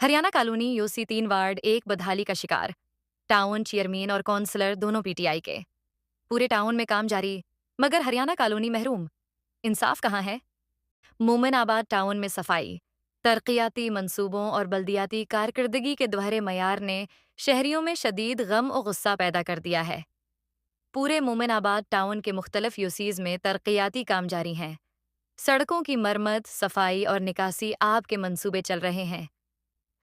Haryana colony UC 3 ward एक बदहाली का शिकार। टाउन चेयरमैन और काउंसलर दोनों पीटीआई के। पूरे टाउन में काम जारी, मगर हरियाणा कॉलोनी महरूम। इंसाफ कहाँ है? मोमिनाबाद टाउन में सफाई, तरक्याती मंसूबों और बल्दियाती कारकर्दगी के दोहरे मयार ने शहरियों में शदीद गम और गुस्सा पैदा कर दिया है। पूरे मोमिनाबाद टाउन के मुख्तलिफ यूसीज में तरक्याती काम जारी हैं। सड़कों की मरम्मत, सफाई और निकासी आब के मंसूबे चल रहे हैं।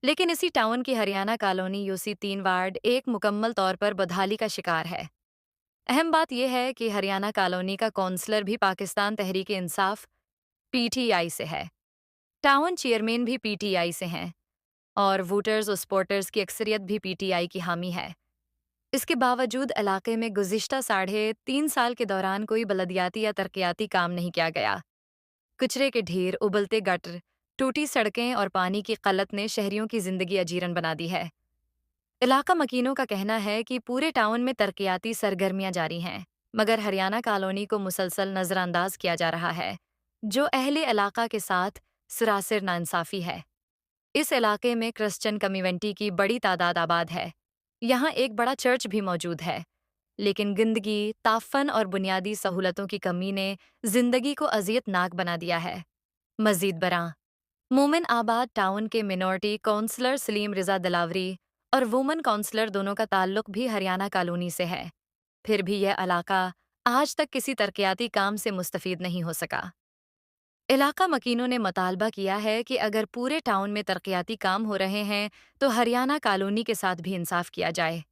लेकिन इसी टाउन की हरियाणा कॉलोनी यूसी 3 वार्ड एक मुकम्मल तौर पर बदहाली का शिकार है। अहम बात यह है कि हरियाणा कॉलोनी का कौंसलर भी पाकिस्तान तहरीक इंसाफ पीटीआई से है। टाउन चेयरमैन भी पीटीआई से हैं और वोटर्स और सपोर्टर्स की अक्सरियत भी पीटीआई की हामी है। इसके बावजूद इलाके में गुज़िश्ता 3.5 साल के दौरान कोई बलदियाती या तरक्याती काम नहीं किया गया। कचरे के ढेर, उबलते गटर, टूटी सड़कें और पानी की किल्लत ने शहरियों की जिंदगी अजीरन बना दी है। इलाका मकीनों का कहना है कि पूरे टाउन में तरक्याती सरगर्मियां जारी हैं, मगर हरियाणा कॉलोनी को मुसलसल नजरअंदाज किया जा रहा है, जो अहले इलाका के साथ सरासर नाइंसाफी है। इस इलाके में क्रिश्चियन कम्युनिटी की बड़ी तादाद आबाद है। यहाँ एक बड़ा चर्च भी मौजूद है, लेकिन गंदगी, ताफन और बुनियादी सहूलतों की कमी ने जिंदगी को अजियतनाक बना दिया है। मजीद बरां, मोमिन आबाद टाउन के मिनॉरिटी काउंसलर सलीम रिजा दिलावरी और वुमन काउंसलर दोनों का ताल्लुक भी हरियाणा कॉलोनी से है। फिर भी यह इलाका आज तक किसी तरक्याती काम से मुस्तफीद नहीं हो सका। इलाका मकीनों ने मुतालबा किया है कि अगर पूरे टाउन में तरक्याती काम हो रहे हैं तो हरियाणा कॉलोनी के साथ भी इंसाफ किया जाए।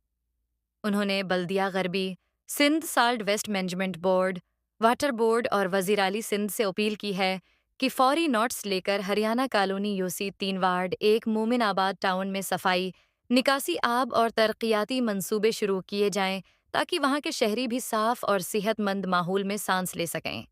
उन्होंने बल्दिया गरबी, Sindh solid waste management board, water board और वजीराली सिंध से अपील की है कि फौरी नोट्स लेकर हरियाणा कॉलोनी यूसी 3 वार्ड एक मोमिनाबाद टाउन में सफाई, निकासी आब और तरक्याती मंसूबे शुरू किए जाएं ताकि वहां के शहरी भी साफ और सेहतमंद माहौल में सांस ले सकें।